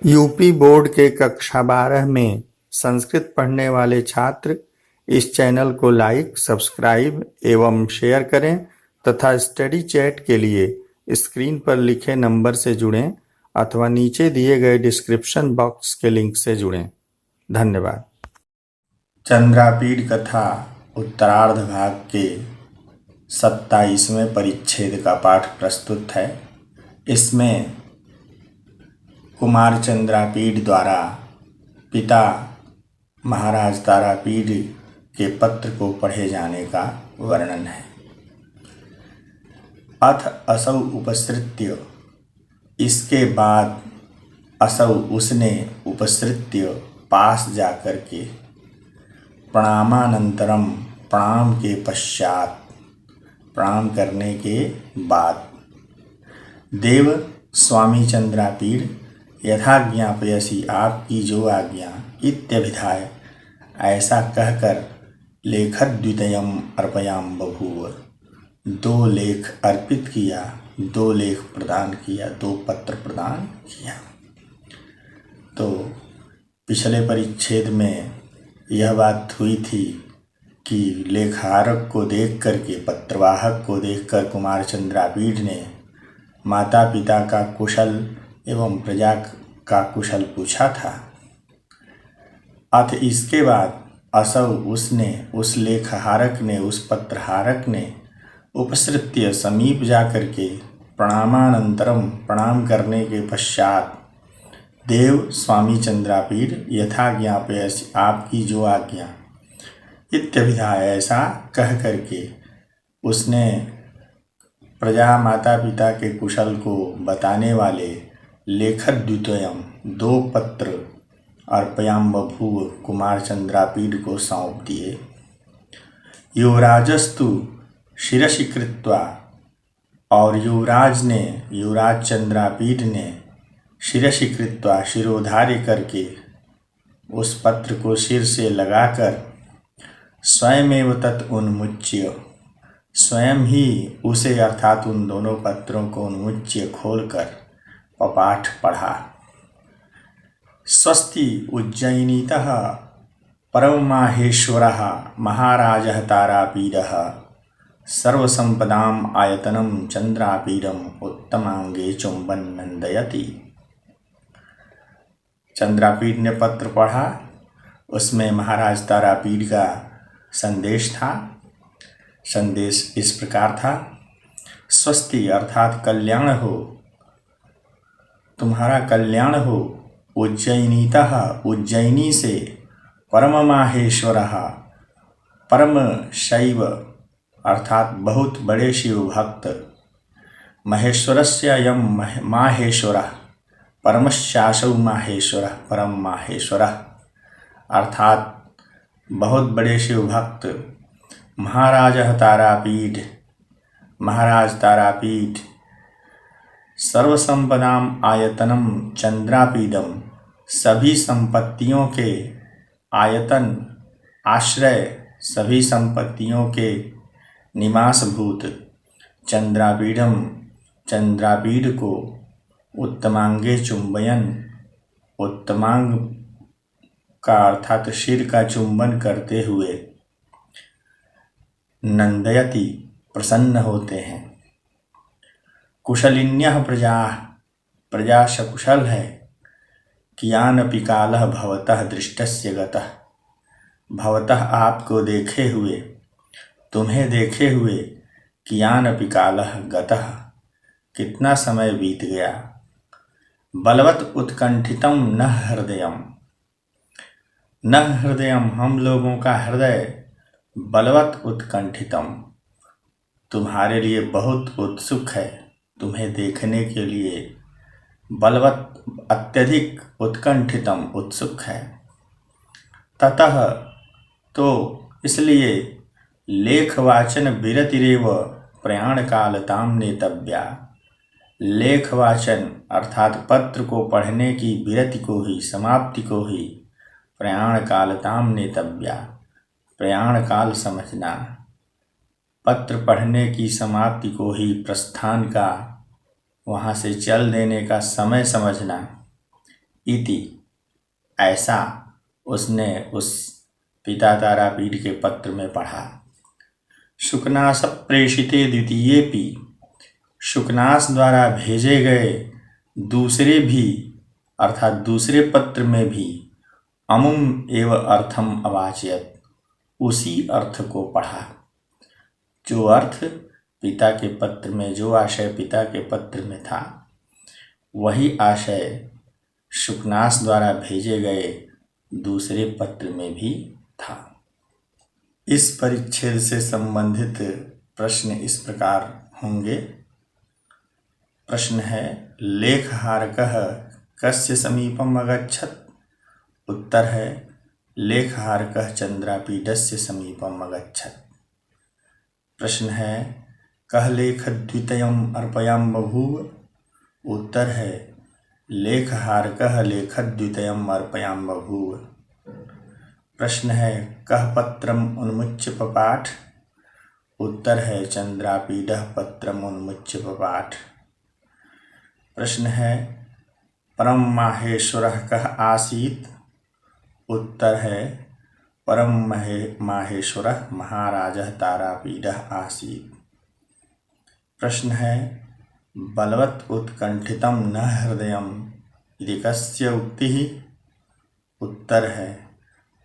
UP board के कक्षा 12 में संस्कृत पढ़ने वाले छात्र इस चैनल को लाइक, सब्सक्राइब एवं शेयर करें तथा स्टडी चैट के लिए स्क्रीन पर लिखे नंबर से जुड़ें अथवा नीचे दिए गए डिस्क्रिप्शन बॉक्स के लिंक से जुड़ें। धन्यवाद। चंद्रापीठ कथा उत्तरार्ध भाग के 27वें परिच्छेद का पाठ प्रस्तुत है। इसमें कुमार चंद्रापीठ द्वारा पिता महाराज तारापीठ के पत्र को पढ़े जाने का वर्णन है। अथ असौ उपसृत्य, इसके बाद असौ उसने उपसृत्य पास जाकर के प्रणामानंतरम, प्रणाम के पश्चात, प्रणाम करने के बाद, देव स्वामी चंद्रापीठ यथा ज्ञापयसि, आपकी जो आज्ञा, इत्यभिधाय ऐसा कहकर लेखद्वितयम् अर्पयाम बभूव, 2 लेख अर्पित किया, 2 लेख प्रदान किया, 2 पत्र प्रदान किया। तो पिछले परिच्छेद में यह बात हुई थी कि लेखारक को देख करके, पत्रवाहक को देखकर कुमार चंद्रापीठ ने माता पिता का कुशल एवं प्रजा का कुशल पूछा था। अथ इसके बाद असौ उसने, उस लेखहारक ने, उस पत्रहारक ने, उपसृत्य समीप जाकर के, प्रणामानंतरम, प्रणाम करने के पश्चात, देव स्वामी चंद्रापीठ यथा ज्ञापयसि, आपकी जो आज्ञा, इत्यभिधाय ऐसा कह करके उसने प्रजा माता पिता के कुशल को बताने वाले लेखद्वितयम्, 2 पत्र अर्पयाम बभूव, कुमार चंद्रापीठ को सौंप दिए। युवराजस्तु शिरसि कृत्वा, और युवराज ने, युवराज चंद्रापीठ ने शिरसि कृत्वा, शिरोधार्य करके, उस पत्र को सिर से लगाकर, स्वयमेव तत् उन्मुच्य, स्वयं ही उसे अर्थात उन दोनों पत्रों को उन्मुच्य खोलकर पपाठ पढ़ा। स्वस्ति उज्जयिनीतः परममाहेश्वरः महाराजः तारापीठः सर्वसंपदाम् आयतनं चंद्रापीठम् उत्तमांगे चुंबन नंदयति। चंद्रापीठ ने पत्र पढ़ा, उसमें महाराज तारापीठ का संदेश था। संदेश इस प्रकार था, स्वस्ति अर्थात कल्याण हो, तुम्हारा कल्याण हो, उज्जयिनीतः, उज्जयिनी से, परम माहेश्वरः, परम शैव अर्थात बहुत बड़े शिव भक्त, महेश्वरस्य यम माहेश्वरः, परमश्चासौ माहेश्वरः, परम माहेश्वरः अर्थात बहुत बड़े शिव भक्त, महाराजः तारापीठ, महाराज तारापीठ, सर्वसंपदाम आयतनम चंद्रापीठम, सभी संपत्तियों के आयतन, आश्रय, सभी संपत्तियों के निवासभूत, चंद्रापीठम, चंद्रापीठ को, उत्तमांगे चुंबयन, उत्तमांग का अर्थात सिर का चुंबन करते हुए, नंदयति प्रसन्न होते हैं। कुशलिन्यः प्रजा, प्रजा सकुशल है। कियानपि कालः भवतः दृष्टस्य गतः, भवतः आपको देखे हुए, तुम्हें देखे हुए, कियानपि कालः गतः कितना समय बीत गया। बलवत् उत्कंठितम न हृदयम, न हृदयम हम लोगों का हृदय, बलवत् उत्कंठितम तुम्हारे लिए बहुत उत्सुक है, तुम्हें देखने के लिए, बलवत् अत्यधिक, उत्कंठितम उत्सुक है। ततः तो इसलिए, लेखवाचन विरतिरेव प्रयाण कालताम नेतव्या, लेखवाचन अर्थात पत्र को पढ़ने की विरति को ही, समाप्ति को ही, प्रयाण कालताम नेतव्या, प्रयाण काल समझना, पत्र पढ़ने की समाप्ति को ही प्रस्थान का, वहाँ से चल देने का समय समझना। इति, ऐसा उसने उस पिता तारापीठ के पत्र में पढ़ा। शुकनास प्रेषिते द्वितीयेपि, शुकनास द्वारा भेजे गए दूसरे भी अर्थात दूसरे पत्र में भी अमुम एव अर्थम अवाचयत, उसी अर्थ को पढ़ा। जो अर्थ पिता के पत्र में, जो आशय पिता के पत्र में था, वही आशय शुकनास द्वारा भेजे गए दूसरे पत्र में भी था। इस परिच्छेद से संबंधित प्रश्न इस प्रकार होंगे। प्रश्न है, लेखहारकः कस्य समीपम अगच्छत्? उत्तर है, लेखहारकः चंद्रापीडस्य समीपम अगच्छत्। प्रश्न है, कः लेखद्वितयम् अर्पयाम बभूव? उत्तर है, लेखहारकः लेखद्वितयम् अर्पयाम बभूव। प्रश्न है, कः पत्रम् उन्मुच्य पपाठ? उत्तर है, चंद्रापीडः पत्रम् उन्मुच्य पपाठ। प्रश्न है, परम माहेश्वरः कः आसीत्? उत्तर है, परम माहेश्वरः महाराजः तारापीडः आसीत्। प्रश्न है, बलवत् उत्कंठितं न हृदयम् इति कस्य उक्तिः? उत्तर है,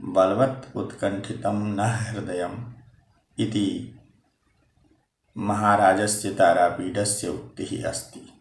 बलवत् उत्कंठितं न हृदयम् इति महाराजस्य तारापीडस्य उक्तिः अस्ति।